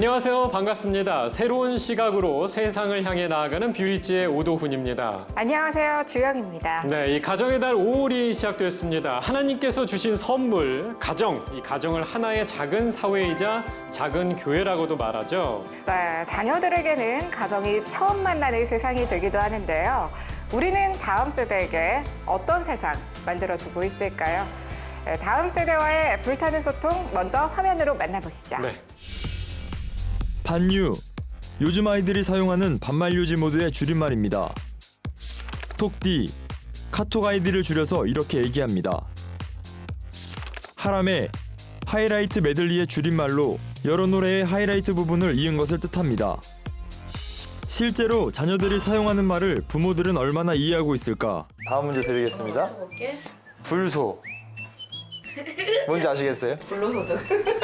안녕하세요. 반갑습니다. 새로운 시각으로 세상을 향해 나아가는 뷰리지의 오도훈입니다. 안녕하세요. 주영입니다. 네, 이 가정의 달 5월이 시작되었습니다. 하나님께서 주신 선물, 가정. 이 가정을 하나의 작은 사회이자 작은 교회라고도 말하죠. 네, 자녀들에게는 가정이 처음 만나는 세상이 되기도 하는데요. 우리는 다음 세대에게 어떤 세상 만들어주고 있을까요? 네, 다음 세대와의 불타는 소통 먼저 화면으로 만나보시죠. 네. 반유, 요즘 아이들이 사용하는 반말 유지 모드의 줄임말입니다. 톡디, 카톡 아이디를 줄여서 이렇게 얘기합니다. 하람의 하이라이트 메들리의 줄임말로 여러 노래의 하이라이트 부분을 이은 것을 뜻합니다. 실제로 자녀들이 사용하는 말을 부모들은 얼마나 이해하고 있을까? 다음 문제 드리겠습니다. 불소. 뭔지 아시겠어요? 불로소득.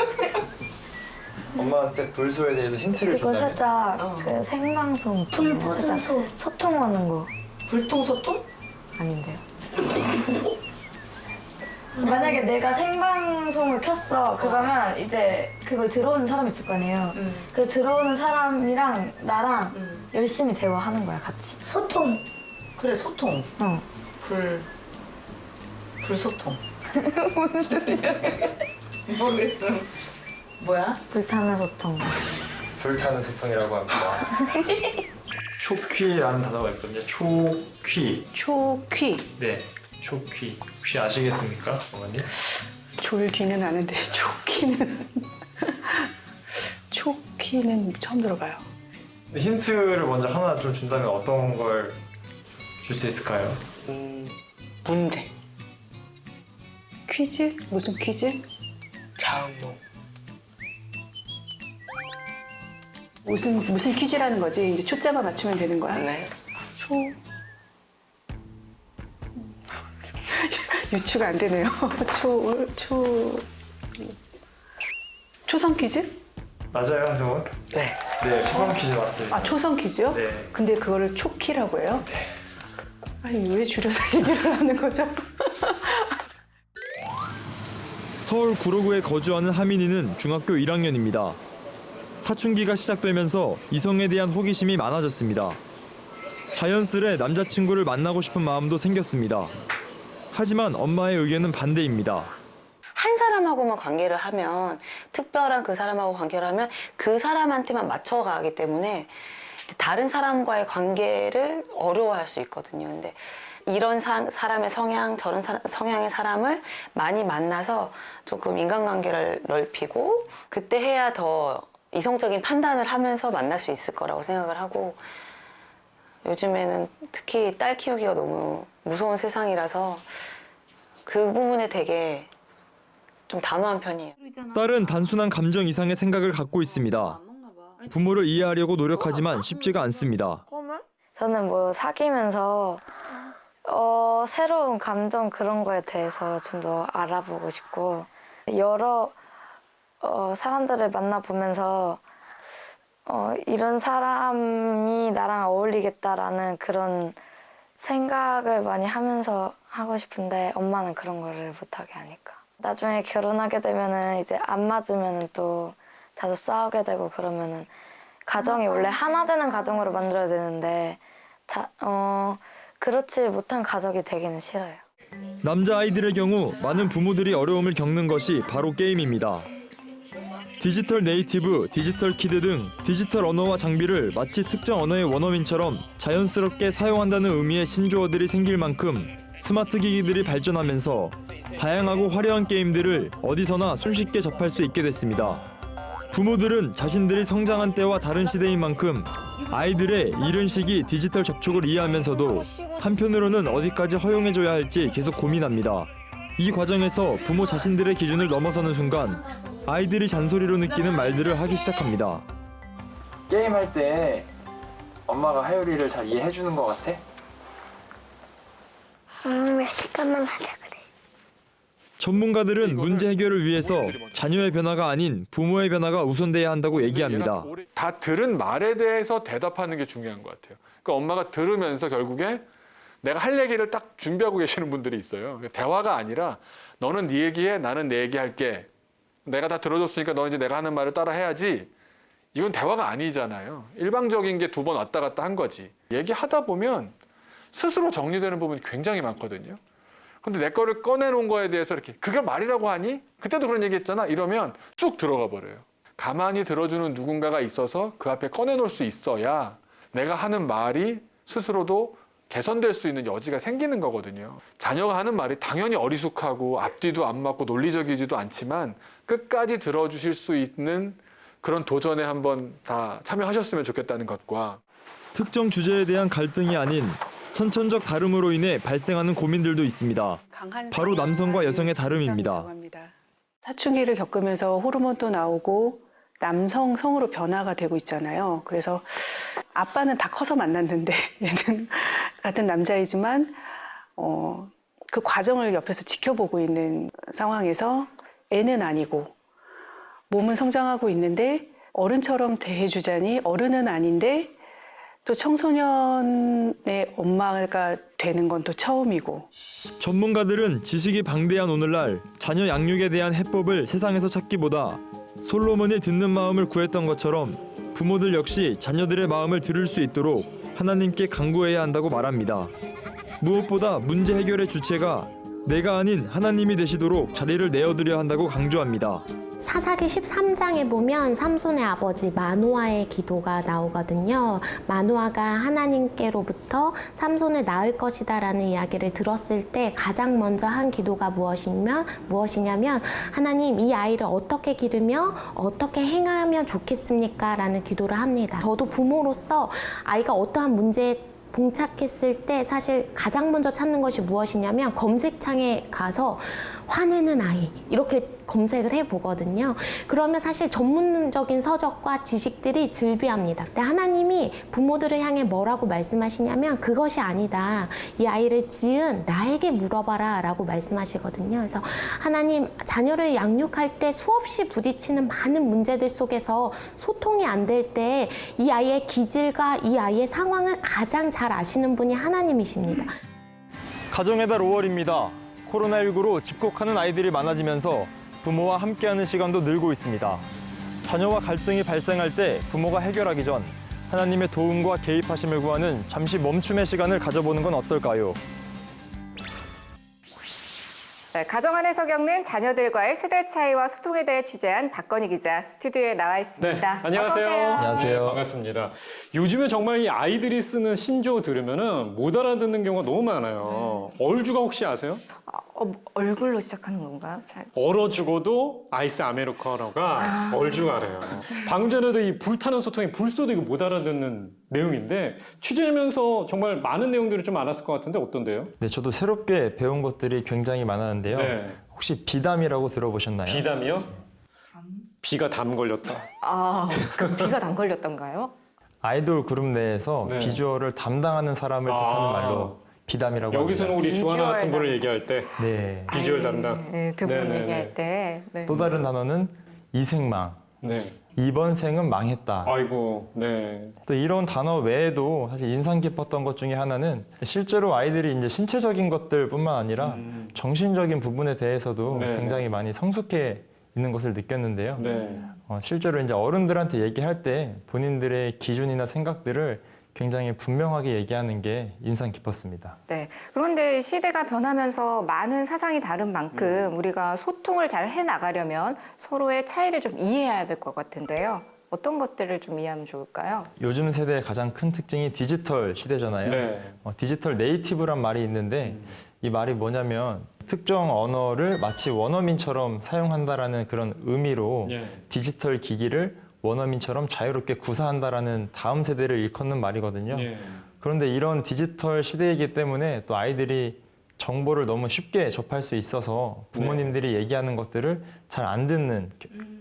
엄마한테 불소에 대해서 힌트를 그거 준다면? 살짝 그 생방송 살짝 소통하는 거 불통소통? 아닌데요? 만약에 내가 생방송을 켰어 그러면 이제 그걸 들어오는 사람이 있을 거 아니에요. 그 들어오는 사람이랑 나랑 열심히 대화하는 거야 같이. 소통. 그래, 소통. 어. 불소통. 무슨 소리야? 모르겠어. 뭐야? 불타는 소통. 불타는 소통이라고 합니다. 초퀴라는 단어가 있거든요. 초퀴. 초퀴. 네, 초퀴. 혹시 아시겠습니까, 어머니? 졸기는 아는데 초퀴는 초퀴는 처음 들어봐요. 힌트를 먼저 하나 좀 준다면 어떤 걸 줄 수 있을까요? 문제. 퀴즈? 무슨 퀴즈? 자음모. 무슨 퀴즈라는 거지? 이제 초자만 맞추면 되는 거야? 네. 유추가 안 되네요. 초성 퀴즈? 맞아요, 한승원? 네. 네, 초성 퀴즈 맞습니다. 아, 초성 퀴즈요? 네. 근데 그거를 초퀴라고 해요? 네. 아니, 왜 줄여서 얘기를 하는 거죠? 서울 구로구에 거주하는 하민이는 중학교 1학년입니다. 사춘기가 시작되면서 이성에 대한 호기심이 많아졌습니다. 자연스레 남자친구를 만나고 싶은 마음도 생겼습니다. 하지만 엄마의 의견은 반대입니다. 한 사람하고만 관계를 하면, 특별한 그 사람하고 관계를 하면 그 사람한테만 맞춰가기 때문에 다른 사람과의 관계를 어려워할 수 있거든요. 근데 이런 사람의 성향, 저런 성향의 사람을 많이 만나서 조금 인간관계를 넓히고 그때 해야 더 이성적인 판단을 하면서 만날 수 있을 거라고 생각을 하고, 요즘에는 특히 딸 키우기가 너무 무서운 세상이라서 그 부분에 되게 좀 단호한 편이에요. 딸은 단순한 감정 이상의 생각을 갖고 있습니다. 부모를 이해하려고 노력하지만 쉽지가 않습니다. 저는 뭐 사귀면서 새로운 감정 그런 거에 대해서 좀 더 알아보고 싶고 여러 사람들을 만나보면서 이런 사람이 나랑 어울리겠다라는 그런 생각을 많이 하면서 하고 싶은데 엄마는 그런 거를 못하게 하니까. 나중에 결혼하게 되면은 이제 안 맞으면은 또 자주 싸우게 되고 그러면은 가정이 원래 하나 되는 가정으로 만들어야 되는데 그렇지 못한 가족이 되기는 싫어요. 남자아이들의 경우 많은 부모들이 어려움을 겪는 것이 바로 게임입니다. 디지털 네이티브, 디지털 키드 등 디지털 언어와 장비를 마치 특정 언어의 원어민처럼 자연스럽게 사용한다는 의미의 신조어들이 생길 만큼 스마트 기기들이 발전하면서 다양하고 화려한 게임들을 어디서나 손쉽게 접할 수 있게 됐습니다. 부모들은 자신들이 성장한 때와 다른 시대인 만큼 아이들의 이른 시기 디지털 접촉을 이해하면서도 한편으로는 어디까지 허용해줘야 할지 계속 고민합니다. 이 과정에서 부모 자신들의 기준을 넘어서는 순간 아이들이 잔소리로 느끼는 말들을 하기 시작합니다. 게임할 때 엄마가 하율이를 잘 이해해주는 것 같아? 몇 시간만 하자 그래. 전문가들은 문제 해결을 위해서 자녀의 변화가 아닌 부모의 변화가 우선돼야 한다고 얘기합니다. 다 들은 말에 대해서 대답하는 게 중요한 것 같아요. 그러니까 엄마가 들으면서 결국에 내가 할 얘기를 딱 준비하고 계시는 분들이 있어요. 대화가 아니라 너는 네 얘기해, 나는 내 얘기할게. 내가 다 들어줬으니까 너는 이제 내가 하는 말을 따라 해야지. 이건 대화가 아니잖아요. 일방적인 게 2번 왔다 갔다 한 거지. 얘기하다 보면 스스로 정리되는 부분이 굉장히 많거든요. 근데 내 거를 꺼내놓은 거에 대해서 이렇게 그게 말이라고 하니? 그때도 그런 얘기 했잖아. 이러면 쑥 들어가 버려요. 가만히 들어주는 누군가가 있어서 그 앞에 꺼내놓을 수 있어야 내가 하는 말이 스스로도 개선될 수 있는 여지가 생기는 거거든요. 자녀가 하는 말이 당연히 어리숙하고 앞뒤도 안 맞고 논리적이지도 않지만 끝까지 들어주실 수 있는 그런 도전에 한번 다 참여하셨으면 좋겠다는 것과 특정 주제에 대한 갈등이 아닌 선천적 다름으로 인해 발생하는 고민들도 있습니다. 바로 남성과 여성의 다름입니다. 사춘기를 겪으면서 호르몬도 나오고 남성성으로 변화가 되고 있잖아요. 그래서 아빠는 다 커서 만났는데 얘는 같은 남자이지만 그 과정을 옆에서 지켜보고 있는 상황에서 애는 아니고 몸은 성장하고 있는데 어른처럼 대해주자니 어른은 아닌데 또 청소년의 엄마가 되는 건 또 처음이고. 전문가들은 지식이 방대한 오늘날 자녀 양육에 대한 해법을 세상에서 찾기보다 솔로몬이 듣는 마음을 구했던 것처럼 부모들 역시 자녀들의 마음을 들을 수 있도록 하나님께 간구해야 한다고 말합니다. 무엇보다 문제 해결의 주체가 내가 아닌 하나님이 되시도록 자리를 내어드려야 한다고 강조합니다. 사사기 13장에 보면 삼손의 아버지 마노아의 기도가 나오거든요. 마노아가 하나님께로부터 삼손을 낳을 것이다 라는 이야기를 들었을 때 가장 먼저 한 기도가 무엇이냐면 하나님, 이 아이를 어떻게 기르며 어떻게 행하면 좋겠습니까? 라는 기도를 합니다. 저도 부모로서 아이가 어떠한 문제에 봉착했을 때 사실 가장 먼저 찾는 것이 무엇이냐면 검색창에 가서 화내는 아이 이렇게 검색을 해보거든요. 그러면 사실 전문적인 서적과 지식들이 즐비합니다. 근데 하나님이 부모들을 향해 뭐라고 말씀하시냐면 그것이 아니다. 이 아이를 지은 나에게 물어봐라 라고 말씀하시거든요. 그래서 하나님, 자녀를 양육할 때 수없이 부딪히는 많은 문제들 속에서 소통이 안 될 때 이 아이의 기질과 이 아이의 상황을 가장 잘 아시는 분이 하나님이십니다. 가정의 달 5월입니다. 코로나19로 집콕하는 아이들이 많아지면서 부모와 함께하는 시간도 늘고 있습니다. 자녀와 갈등이 발생할 때 부모가 해결하기 전 하나님의 도움과 개입하심을 구하는 잠시 멈춤의 시간을 가져보는 건 어떨까요? 네, 가정 안에서 겪는 자녀들과의 세대 차이와 소통에 대해 취재한 박건희 기자 스튜디오에 나와 있습니다. 네, 안녕하세요. 어서 오세요. 안녕하세요. 네, 반갑습니다. 요즘에 정말 이 아이들이 쓰는 신조어 들으면은 못 알아듣는 경우가 너무 많아요. 얼주가 혹시 아세요? 얼굴로 시작하는 건가요? 얼어 죽어도 아이스 아메리카노가 얼죽아래요. 방금 전에도 이 불타는 소통이 불소도 이거 못 알아듣는 내용인데 취재하면서 정말 많은 내용들을 좀 알았을 것 같은데 어떤데요? 네, 저도 새롭게 배운 것들이 굉장히 많았는데요. 네. 혹시 비담이라고 들어보셨나요? 비담이요? 비가 담 걸렸다. 그 비가 담 걸렸던가요? 아이돌 그룹 내에서 네. 비주얼을 담당하는 사람을 뜻하는 말로 비담이라고 여기서는 합니다. 우리 주하나 같은 분을 비주얼 얘기할 때 네. 비주얼 담당. 네, 두 분 네네네. 얘기할 때. 네. 또 다른 단어는 이생망. 네. 이번 생은 망했다. 아이고, 네. 또 이런 단어 외에도 사실 인상 깊었던 것 중에 하나는 실제로 아이들이 이제 신체적인 것들뿐만 아니라 정신적인 부분에 대해서도 네. 굉장히 많이 성숙해 있는 것을 느꼈는데요. 네. 실제로 이제 어른들한테 얘기할 때 본인들의 기준이나 생각들을 굉장히 분명하게 얘기하는 게 인상 깊었습니다. 네. 그런데 시대가 변하면서 많은 사상이 다른 만큼 우리가 소통을 잘 해나가려면 서로의 차이를 좀 이해해야 될 것 같은데요. 어떤 것들을 좀 이해하면 좋을까요? 요즘 세대의 가장 큰 특징이 디지털 시대잖아요. 네. 디지털 네이티브란 말이 있는데 이 말이 뭐냐면 특정 언어를 마치 원어민처럼 사용한다라는 그런 의미로 예. 디지털 기기를 원어민처럼 자유롭게 구사한다라는 다음 세대를 일컫는 말이거든요. 예. 그런데 이런 디지털 시대이기 때문에 또 아이들이 정보를 너무 쉽게 접할 수 있어서 부모님들이 얘기하는 것들을 잘 안 듣는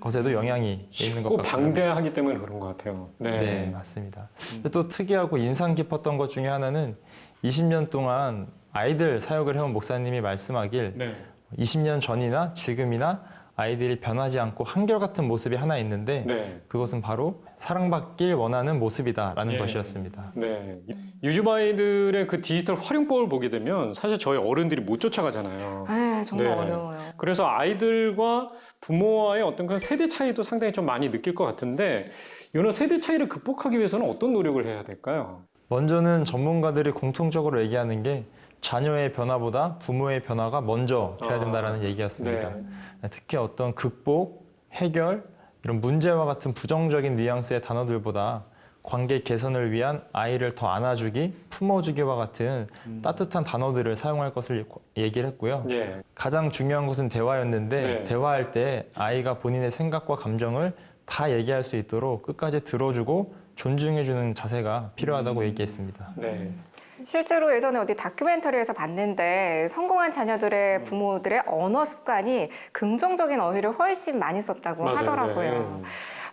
것에도 영향이 있는 것 꼭 같아요. 방대하기 때문에 그런 것 같아요. 네, 맞습니다. 또 특이하고 인상 깊었던 것 중에 하나는 20년 동안 아이들 사역을 해온 목사님이 말씀하길 네. 20년 전이나 지금이나 아이들이 변하지 않고 한결같은 모습이 하나 있는데 네. 그것은 바로 사랑받길 원하는 모습이다라는 예. 것이었습니다. 네. 요즘 아이들의 그 디지털 활용법을 보게 되면 사실 저희 어른들이 못 쫓아가잖아요. 네, 네, 정말 네. 어려워요. 그래서 아이들과 부모와의 어떤 그런 세대 차이도 상당히 좀 많이 느낄 것 같은데 이런 세대 차이를 극복하기 위해서는 어떤 노력을 해야 될까요? 먼저는 전문가들이 공통적으로 얘기하는 게 자녀의 변화보다 부모의 변화가 먼저 돼야 된다는 얘기였습니다. 네. 특히 어떤 극복, 해결, 이런 문제와 같은 부정적인 뉘앙스의 단어들보다 관계 개선을 위한 아이를 더 안아주기, 품어주기와 같은 따뜻한 단어들을 사용할 것을 얘기를 했고요. 예. 가장 중요한 것은 대화였는데 네. 대화할 때 아이가 본인의 생각과 감정을 다 얘기할 수 있도록 끝까지 들어주고 존중해주는 자세가 필요하다고 얘기했습니다. 네. 실제로 예전에 어디 다큐멘터리에서 봤는데 성공한 자녀들의 부모들의 언어 습관이 긍정적인 어휘를 훨씬 많이 썼다고 맞아요. 하더라고요.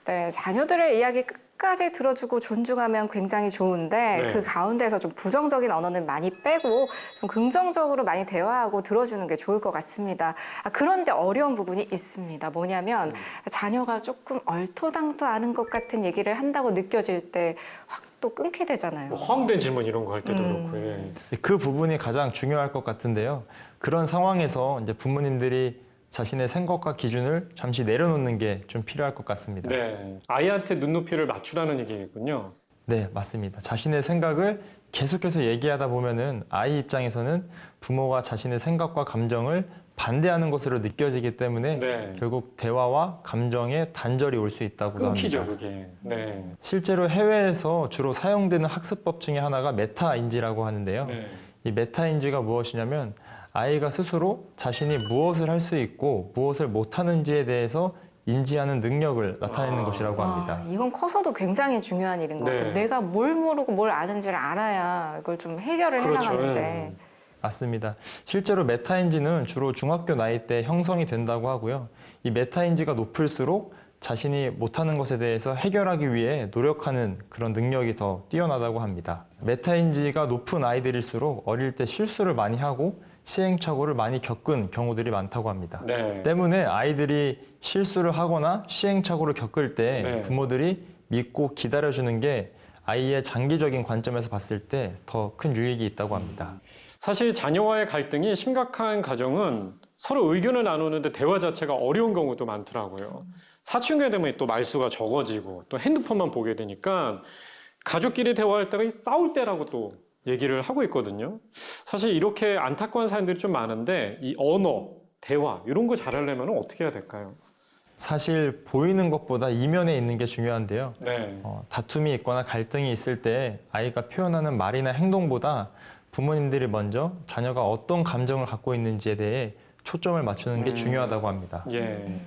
네, 자녀들의 이야기 끝까지 들어주고 존중하면 굉장히 좋은데 네. 그 가운데서 좀 부정적인 언어는 많이 빼고 좀 긍정적으로 많이 대화하고 들어주는 게 좋을 것 같습니다. 그런데 어려운 부분이 있습니다. 뭐냐면 자녀가 조금 얼토당토하는 것 같은 얘기를 한다고 느껴질 때 확 또 끊게 되잖아요. 뭐 허황된 질문 이런 거 할 때도 그렇고. 예. 그 부분이 가장 중요할 것 같은데요. 그런 상황에서 이제 부모님들이 자신의 생각과 기준을 잠시 내려놓는 게 좀 필요할 것 같습니다. 네. 아이한테 눈높이를 맞추라는 얘기군요. 네, 맞습니다. 자신의 생각을 계속해서 얘기하다 보면은 아이 입장에서는 부모가 자신의 생각과 감정을 반대하는 것으로 느껴지기 때문에 네. 결국 대화와 감정에 단절이 올 수 있다고 끊기죠, 합니다. 그게. 네. 실제로 해외에서 주로 사용되는 학습법 중에 하나가 메타인지라고 하는데요. 네. 이 메타인지가 무엇이냐면 아이가 스스로 자신이 무엇을 할 수 있고 무엇을 못하는지에 대해서 인지하는 능력을 나타내는 것이라고 합니다. 이건 커서도 굉장히 중요한 일인 것 네. 같아요. 내가 뭘 모르고 뭘 아는지를 알아야 이걸 좀 해결을 그렇죠. 해나가는데. 맞습니다. 실제로 메타인지는 주로 중학교 나이 때 형성이 된다고 하고요. 이 메타인지가 높을수록 자신이 못하는 것에 대해서 해결하기 위해 노력하는 그런 능력이 더 뛰어나다고 합니다. 메타인지가 높은 아이들일수록 어릴 때 실수를 많이 하고 시행착오를 많이 겪은 경우들이 많다고 합니다. 네. 때문에 아이들이 실수를 하거나 시행착오를 겪을 때 네. 부모들이 믿고 기다려주는 게 아이의 장기적인 관점에서 봤을 때 더 큰 유익이 있다고 합니다. 사실 자녀와의 갈등이 심각한 가정은 서로 의견을 나누는데 대화 자체가 어려운 경우도 많더라고요. 사춘기가 되면 또 말수가 적어지고 또 핸드폰만 보게 되니까 가족끼리 대화할 때가 싸울 때라고 또 얘기를 하고 있거든요. 사실 이렇게 안타까운 사연들이 좀 많은데 이 언어, 대화 이런 거 잘하려면 어떻게 해야 될까요? 사실 보이는 것보다 이면에 있는 게 중요한데요. 네. 다툼이 있거나 갈등이 있을 때 아이가 표현하는 말이나 행동보다 부모님들이 먼저 자녀가 어떤 감정을 갖고 있는지에 대해 초점을 맞추는 게 중요하다고 합니다. 예.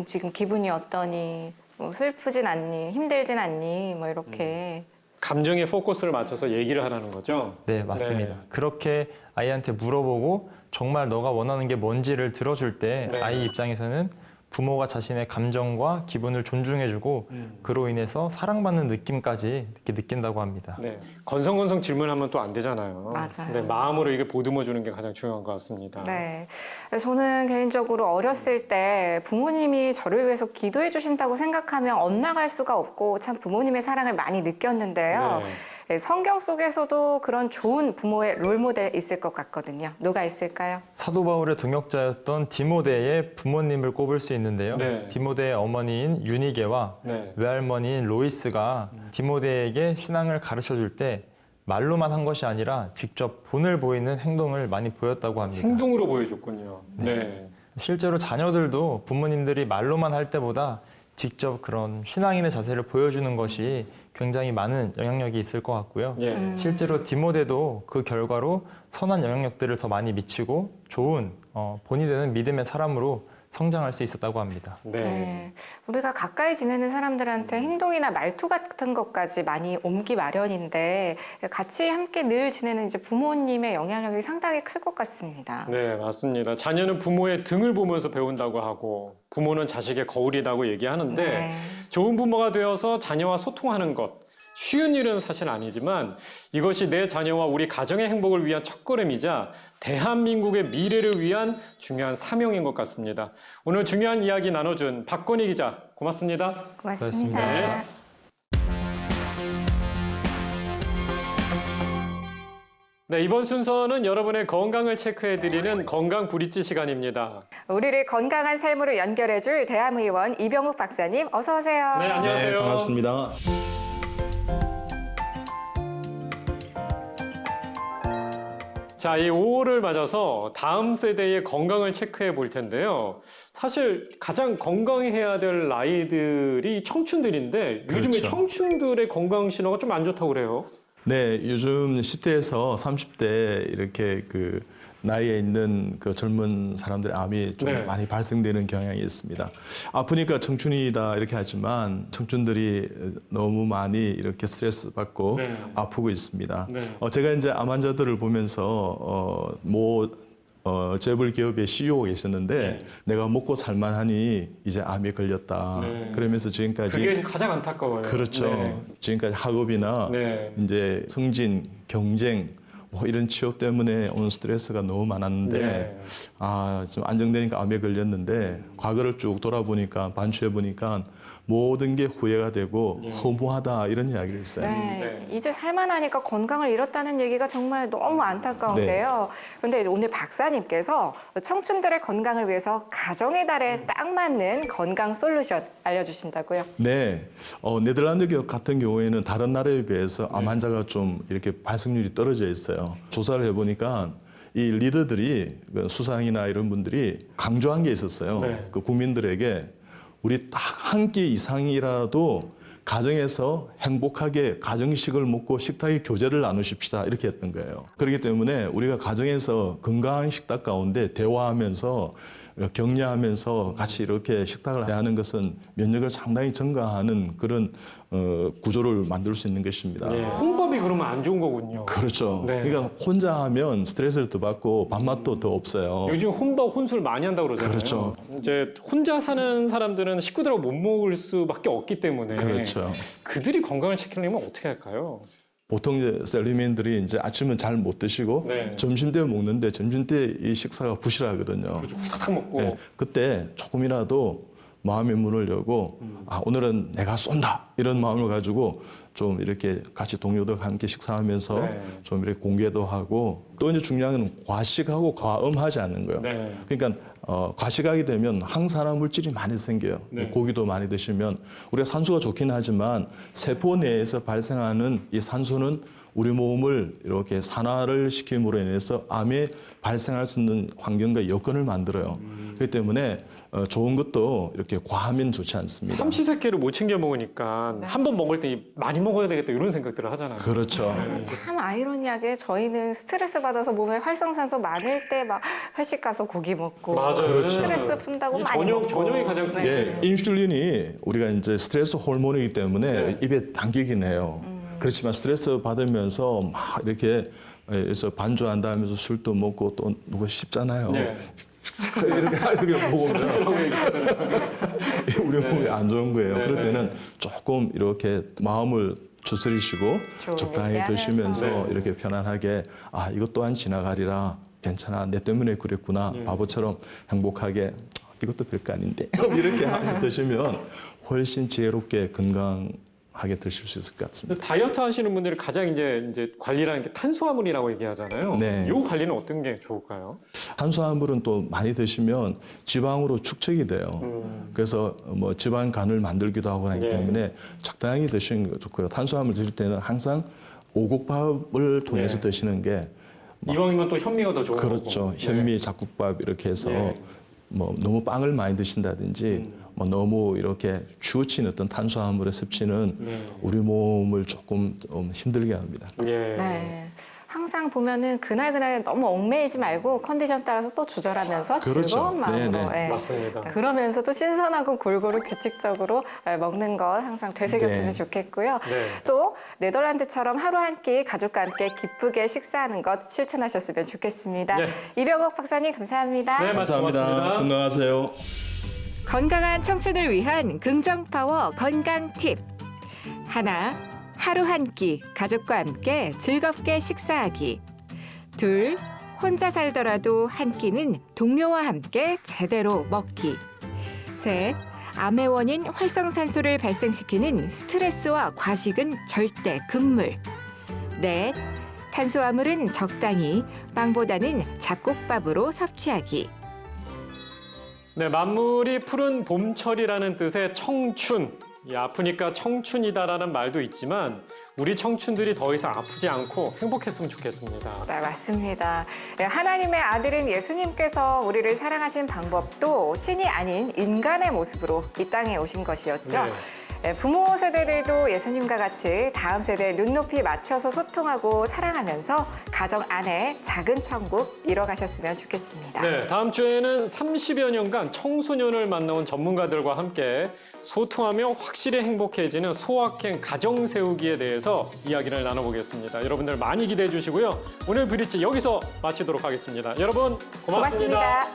지금 기분이 어떠니? 뭐 슬프진 않니? 힘들진 않니? 뭐 이렇게. 감정에 포커스를 맞춰서 얘기를 하라는 거죠. 네, 맞습니다. 네. 그렇게 아이한테 물어보고 정말 너가 원하는 게 뭔지를 들어줄 때 네. 아이 입장에서는 부모가 자신의 감정과 기분을 존중해주고 그로 인해서 사랑받는 느낌까지 이렇게 느낀다고 합니다. 네. 건성건성 질문하면 또 안 되잖아요. 맞아요. 네, 마음으로 이게 보듬어 주는 게 가장 중요한 것 같습니다. 네. 저는 개인적으로 어렸을 때 부모님이 저를 위해서 기도해 주신다고 생각하면 엇나갈 수가 없고 참 부모님의 사랑을 많이 느꼈는데요. 네. 성경 속에서도 그런 좋은 부모의 롤모델 있을 것 같거든요. 누가 있을까요? 사도 바울의 동역자였던 디모데의 부모님을 꼽을 수 있는데요. 네. 디모데의 어머니인 유니게와 네. 외할머니인 로이스가 디모데에게 신앙을 가르쳐 줄 때 말로만 한 것이 아니라 직접 본을 보이는 행동을 많이 보였다고 합니다. 행동으로 보여줬군요. 네. 실제로 자녀들도 부모님들이 말로만 할 때보다 직접 그런 신앙인의 자세를 보여주는 것이 굉장히 많은 영향력이 있을 것 같고요. 예. 실제로 디모데도 그 결과로 선한 영향력들을 더 많이 미치고 좋은 본이 되는 믿음의 사람으로 성장할 수 있었다고 합니다. 네. 네. 우리가 가까이 지내는 사람들한테 행동이나 말투 같은 것까지 많이 옮기 마련인데 같이 함께 늘 지내는 이제 부모님의 영향력이 상당히 클 것 같습니다. 네, 맞습니다. 자녀는 부모의 등을 보면서 배운다고 하고 부모는 자식의 거울이라고 얘기하는데 네. 좋은 부모가 되어서 자녀와 소통하는 것 쉬운 일은 사실 아니지만 이것이 내 자녀와 우리 가정의 행복을 위한 첫걸음이자 대한민국의 미래를 위한 중요한 사명인 것 같습니다. 오늘 중요한 이야기 나눠준 박건희 기자 고맙습니다. 고맙습니다. 고맙습니다. 네, 이번 순서는 여러분의 건강을 체크해드리는 건강 브릿지 시간입니다. 우리를 건강한 삶으로 연결해줄 대암의원 이병욱 박사님, 어서 오세요. 네, 안녕하세요. 네, 반갑습니다. 자, 이 5월을 맞아서 다음 세대의 건강을 체크해 볼 텐데요. 사실 가장 건강해야 될 나이들이 청춘들인데 요즘에 그렇죠. 청춘들의 건강 신호가 좀 안 좋다고 그래요. 네, 요즘 10대에서 30대 이렇게 그 나이에 있는 그 젊은 사람들의 암이 좀 네. 많이 발생되는 경향이 있습니다. 아프니까 청춘이다 이렇게 하지만 청춘들이 너무 많이 이렇게 스트레스 받고 네. 아프고 있습니다. 네. 제가 이제 암 환자들을 보면서 재벌 기업의 CEO가 계셨는데 네. 내가 먹고 살만하니 이제 암에 걸렸다. 네. 그러면서 지금까지 그게 가장 안타까워요. 그렇죠. 네. 지금까지 학업이나 네. 이제 승진, 경쟁 뭐 이런 취업 때문에 오는 스트레스가 너무 많았는데 네. 좀 안정되니까 암에 걸렸는데 과거를 쭉 돌아보니까 반추해 보니까 모든 게 후회가 되고 허무하다 이런 이야기를 했어요. 네, 이제 살만하니까 건강을 잃었다는 얘기가 정말 너무 안타까운데요. 그런데 오늘 박사님께서 청춘들의 건강을 위해서 가정의 달에 딱 맞는 건강 솔루션 알려주신다고요? 네, 네덜란드 같은 경우에는 다른 나라에 비해서 암 환자가 좀 이렇게 발생률이 떨어져 있어요. 조사를 해보니까 이 리더들이 그 수상이나 이런 분들이 강조한 게 있었어요. 네. 그 국민들에게 우리 딱 한 끼 이상이라도 가정에서 행복하게 가정식을 먹고 식탁의 교제를 나누십시다 이렇게 했던 거예요. 그렇기 때문에 우리가 가정에서 건강한 식탁 가운데 대화하면서 격려하면서 같이 이렇게 식탁을 해야 하는 것은 면역을 상당히 증가하는 그런 구조를 만들 수 있는 것입니다. 네, 혼밥이 그러면 안 좋은 거군요. 그렇죠. 네. 그러니까 혼자 하면 스트레스를 더 받고 밥맛도 더 없어요. 요즘 혼밥, 혼술 많이 한다고 그러잖아요. 그렇죠. 이제 혼자 사는 사람들은 식구들하고 못 먹을 수밖에 없기 때문에 그렇죠. 그들이 건강을 지키려면 어떻게 할까요? 보통 이제 셀리맨들이 이제 아침은 잘 못 드시고 네. 점심 때 먹는데 점심 때 이 식사가 부실하거든요. 그렇죠. 후다닥 먹고. 네, 그때 조금이라도 마음의 문을 열고 오늘은 내가 쏜다 이런 마음을 가지고 좀 이렇게 같이 동료들과 함께 식사하면서 네. 좀 이렇게 공개도 하고 또 이제 중요한 건 과식하고 과음하지 않는 거예요. 네. 그러니까 과식하게 되면 항산화 물질이 많이 생겨요. 네. 고기도 많이 드시면 우리가 산소가 좋긴 하지만 세포 내에서 발생하는 이 산소는 우리 몸을 이렇게 산화를 시킴으로 인해서 암에 발생할 수 있는 환경과 여건을 만들어요. 그렇기 때문에 좋은 것도 이렇게 과하면 좋지 않습니다. 삼시세끼를 못 챙겨 먹으니까 한 번 먹을 때 많이 먹어야 되겠다 이런 생각들을 하잖아요. 그렇죠. 참 아이러니하게 저희는 스트레스 받아서 몸에 활성산소 많을 때 막 회식 가서 고기 먹고 맞아요. 스트레스 푼다고 이 많이 먹고 저녁이 가장 큰 예, 인슐린이 우리가 이제 스트레스 호르몬이기 때문에 네. 입에 당기긴 해요. 그렇지만 스트레스 받으면서 막 이렇게 그래서 반주한다 하면서 술도 먹고 또 누가 씹잖아요. 네. 이렇게 먹으면 그러고 얘기하잖아요. 우리 몸에 안 좋은 거예요. 네, 그럴 네. 때는 조금 이렇게 마음을 추스리시고 좋은 적당히 얘기하면서. 드시면서 네. 이렇게 편안하게 이것 또한 지나가리라. 괜찮아. 내 때문에 그랬구나. 바보처럼 행복하게 이것도 별거 아닌데 이렇게 하면서 드시면 훨씬 지혜롭게 건강하게 드실 수 있을 것 같습니다. 근데 다이어트 하시는 분들이 가장 이제 관리라는 게 탄수화물이라고 얘기하잖아요. 네. 이 관리는 어떤 게 좋을까요? 탄수화물은 또 많이 드시면 지방으로 축적이 돼요. 그래서 뭐 지방간을 만들기도 하고 하기 네. 때문에 적당히 드시는 게 좋고요. 탄수화물 드실 때는 항상 오곡밥을 통해서 네. 드시는 게 이왕이면 또 현미가 더 좋은 그렇죠. 거고. 현미, 잡곡밥 이렇게 해서 네. 뭐 너무 빵을 많이 드신다든지 뭐 너무 이렇게 치우친 어떤 탄수화물의 섭취는 네. 우리 몸을 조금 힘들게 합니다. 예. 네. 항상 보면은 그날 너무 얽매이지 말고 컨디션 따라서 또 조절하면서 그렇죠. 즐거운 마음으로 네네. 예. 맞습니다. 그러면서도 신선하고 골고루 규칙적으로 먹는 것 항상 되새겼으면 네. 좋겠고요. 네. 또 네덜란드처럼 하루 한 끼 가족과 함께 기쁘게 식사하는 것 실천하셨으면 좋겠습니다. 네. 이병욱 박사님 감사합니다. 네, 감사합니다. 고맙습니다. 건강하세요. 건강한 청춘을 위한 긍정 파워 건강 팁. 하루 한 끼 가족과 함께 즐겁게 식사하기. 2. 혼자 살더라도 한 끼는 동료와 함께 제대로 먹기. 3. 암의 원인 활성산소를 발생시키는 스트레스와 과식은 절대 금물. 4. 탄수화물은 적당히, 빵보다는 잡곡밥으로 섭취하기. 네, 만물이 푸른 봄철이라는 뜻의 청춘. 아프니까 청춘이다라는 말도 있지만 우리 청춘들이 더 이상 아프지 않고 행복했으면 좋겠습니다. 네, 맞습니다. 네, 하나님의 아들인 예수님께서 우리를 사랑하신 방법도 신이 아닌 인간의 모습으로 이 땅에 오신 것이었죠. 네. 네, 부모 세대들도 예수님과 같이 다음 세대에 눈높이 맞춰서 소통하고 사랑하면서 가정 안에 작은 천국 이뤄가셨으면 좋겠습니다. 네, 다음 주에는 30여 년간 청소년을 만나온 전문가들과 함께 소통하며 확실히 행복해지는 소확행 가정 세우기에 대해서 이야기를 나눠보겠습니다. 여러분들 많이 기대해 주시고요. 오늘 브릿지 여기서 마치도록 하겠습니다. 여러분 고맙습니다.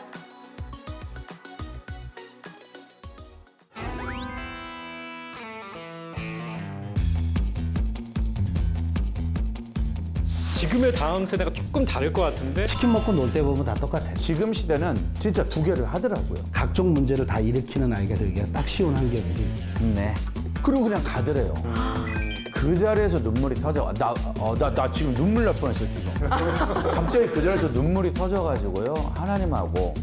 지금의 다음 세대가 조금 다를 것 같은데 치킨 먹고 놀 때 보면 다 똑같아요. 지금 시대는 진짜 두 개를 하더라고요. 각종 문제를 다 일으키는 아이가 되기가 딱 쉬운 환경이지. 네. 그리고 그냥 가더래요. 그 자리에서 눈물이 터져. 나 지금 눈물 날 뻔했어, 지금. 갑자기 그 자리에서 눈물이 터져가지고요. 하나님하고